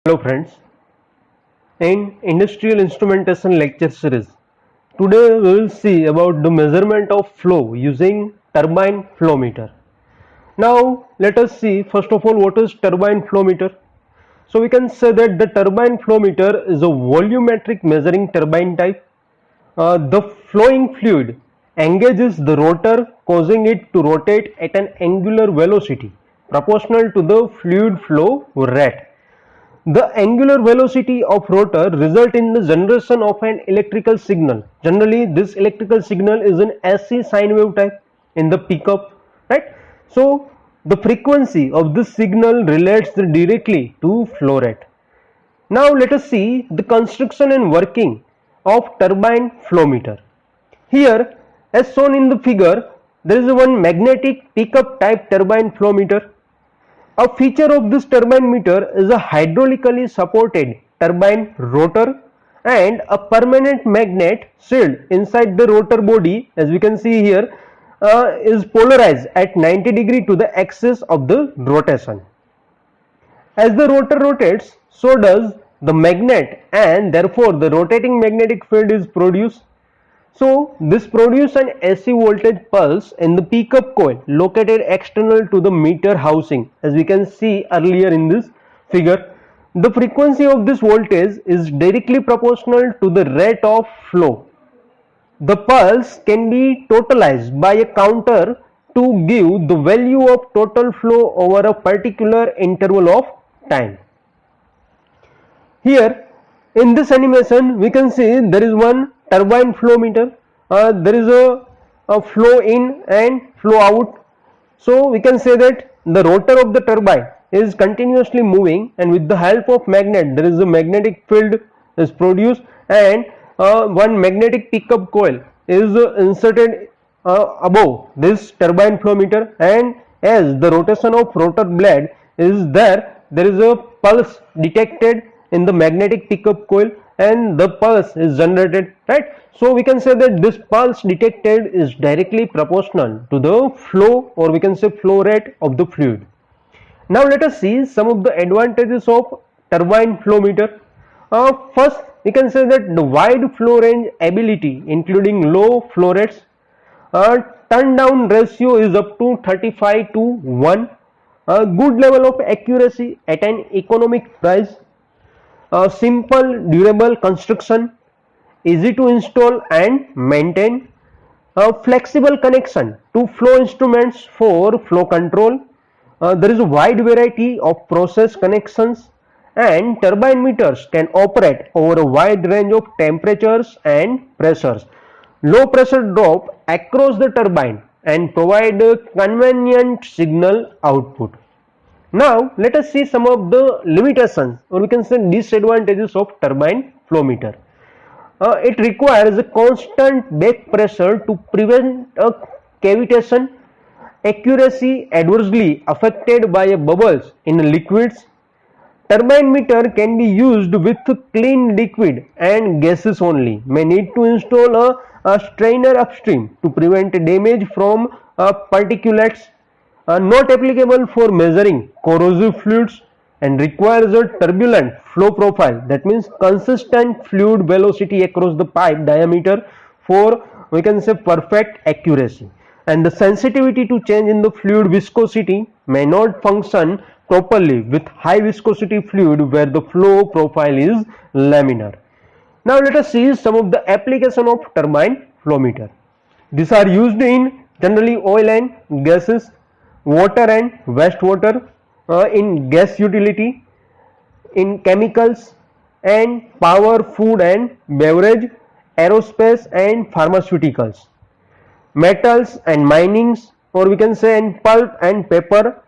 Hello friends, in industrial instrumentation lecture series, today we will see about the measurement of flow using turbine flow meter. Now let us see first of all what is turbine flow meter. So we can say that the turbine flow meter is a volumetric measuring turbine type. The flowing fluid engages the rotor, causing it to rotate at an angular velocity proportional to the fluid flow rate. The angular velocity of rotor result in the generation of an electrical signal. Generally, this electrical signal is an AC sine wave type in the pickup, right? So, the frequency of this signal relates directly to flow rate. Now, let us see the construction and working of turbine flow meter. Here, as shown in the figure, there is one magnetic pickup type turbine flow meter. A feature of this turbine meter is a hydraulically supported turbine rotor and a permanent magnet shield inside the rotor body, as we can see here, is polarized at 90 degree to the axis of the rotation. As the rotor rotates, so does the magnet, and therefore the rotating magnetic field is produced. So this produces an AC voltage pulse in the pickup coil located external to the meter housing, as we can see earlier in this figure. The frequency of this voltage is directly proportional to the rate of flow. The pulse can be totalized by a counter to give the value of total flow over a particular interval of time. Here in this animation we can see there is one turbine flow meter. There is a flow in and flow out. So we can say that the rotor of the turbine is continuously moving, and with the help of magnet there is a magnetic field is produced, and one magnetic pickup coil is inserted above this turbine flow meter, and as the rotation of rotor blade is there is a pulse detected in the magnetic pickup coil and the pulse is generated, right? So we can say that this pulse detected is directly proportional to the flow, or we can say flow rate of the fluid. Now let us see some of the advantages of turbine flow meter. First, we can say that the wide flow range ability, including low flow rates. Turn down ratio is up to 35 to 1. A good level of accuracy at an economic price. Simple durable construction, easy to install and maintain, flexible connection to flow instruments for flow control. There is a wide variety of process connections, and turbine meters can operate over a wide range of temperatures and pressures. Low pressure drop across the turbine and provide a convenient signal output. Now let us see some of the limitations, or we can say disadvantages of turbine flow meter. It requires a constant back pressure to prevent a cavitation. Accuracy adversely affected by bubbles in liquids. Turbine meter can be used with clean liquid and gases only. May need to install a strainer upstream to prevent damage from particulates. Not applicable for measuring corrosive fluids, and requires a turbulent flow profile, that means consistent fluid velocity across the pipe diameter for, we can say, perfect accuracy. And the sensitivity to change in the fluid viscosity may not function properly with high viscosity fluid where the flow profile is laminar. Now let us see some of the application of turbine flow meter. These are used in generally oil and gases, water and wastewater, in gas utility, in chemicals and power, food and beverage, aerospace and pharmaceuticals, metals and minings, or we can say in pulp and paper.